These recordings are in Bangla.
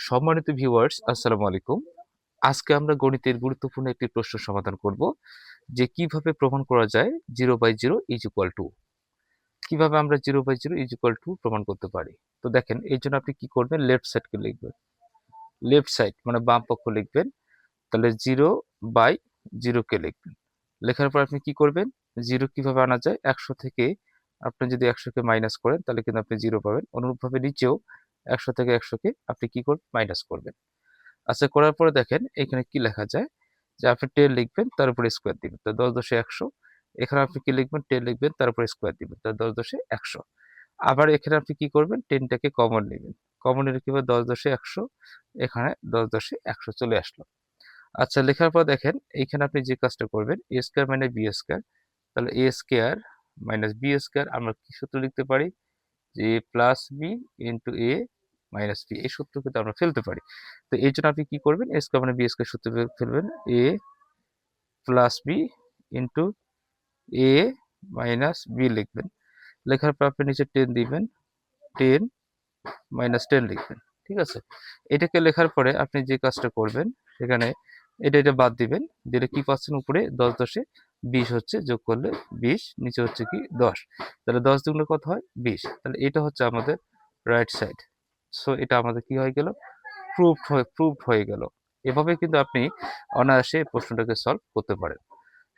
সম্মানিত ভিউয়ার্স, আসসালামু আলাইকুম। আজকে আমরা গণিতের গুরুত্বপূর্ণ একটি প্রশ্ন সমাধান করব যে কিভাবে প্রমাণ করা যায় 0/0 ইজ ইকুয়াল টু। কিভাবে আমরা 0/0 ইজ ইকুয়াল টু প্রমাণ করতে পারি। তো দেখেন, এই জন্য আপনি কি করবেন, লেফট সাইডকে লিখবেন, লেফট সাইড মানে বাম পক্ষ লিখবেন। তাহলে 0/0 কে লিখবেন। লেখার পর আপনি কি করবেন, 0 কিভাবে আনা যায়, 100 থেকে আপনি যদি 100 কে মাইনাস করেন তাহলে কিন্তু আপনি 0 পাবেন। অনুরূপভাবে নিচেও 100 থেকে 100 কে আপনি কি করবেন, মাইনাস করবেন। আচ্ছা, করার পরে দেখেন এখানে কি লেখা যায়, যে আপনি 10 লিখবেন তার উপরে স্কোয়ার দিবেন, তো 10×100। এখানে আপনি কি লিখবেন, 10 লিখবেন তার উপরে স্কোয়ার দিবেন, তো 10×100। আবার এখানে আপনি কি করবেন, 10টাকে কমন নেবেন, কমন নিলে কি হবে, 10×100, এখানে 10×100 চলে আসলো। আচ্ছা, লেখার পর দেখেন এইখানে আপনি যে কাজটা করবেন, এ স্কোয়ার মাইনাস বি স্কোয়ার, তাহলে এ স্কোয়ার মাইনাস বি স্কোয়ার আমরা কি সূত্র লিখতে পারি, যে প্লাস বি ইন্টু এ মাইনাস বি, এই সূত্র কিন্তু আমরা ফেলতে পারি। তো এই জন্য আপনি কি করবেন, এ স্কোয়ার মানে বি স্কোয়ার সূত্র ফেলবেন, এ প্লাস বি ইন্টু এ মাইনাস বি লিখবেন। লেখার পর আপনি নিচে 10 দিবেন, 10 মাইনাস 10 লিখবেন। ঠিক আছে, এটাকে লেখার পরে আপনি যে কাজটা করবেন, সেখানে এটা বাদ দিবেন, দিলে কি পাচ্ছেন, উপরে 10×10 = 20 হচ্ছে, যোগ করলে 20, নিচে হচ্ছে কি 10, তাহলে 10 দুগুণে কত হয়, 20। তাহলে এটা হচ্ছে আমাদের রাইট সাইড। সো এটা আমাদের কি হয়ে গেল, প্রুভড হয়ে গেল। এভাবে কিন্তু আপনি অনায়াসে প্রশ্নটাকে সলভ করতে পারেন।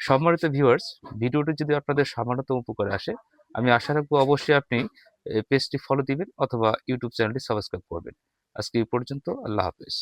সম্মানিত ভিউয়ার্স, ভিডিওটি যদি আপনাদের সামান্যতম উপকারে আসে, আমি আশা রাখবো অবশ্যই আপনি পেজটি ফলো দিবেন অথবা ইউটিউব চ্যানেলটি সাবস্ক্রাইব করবেন। আজকে এই পর্যন্ত, আল্লাহ হাফেজ।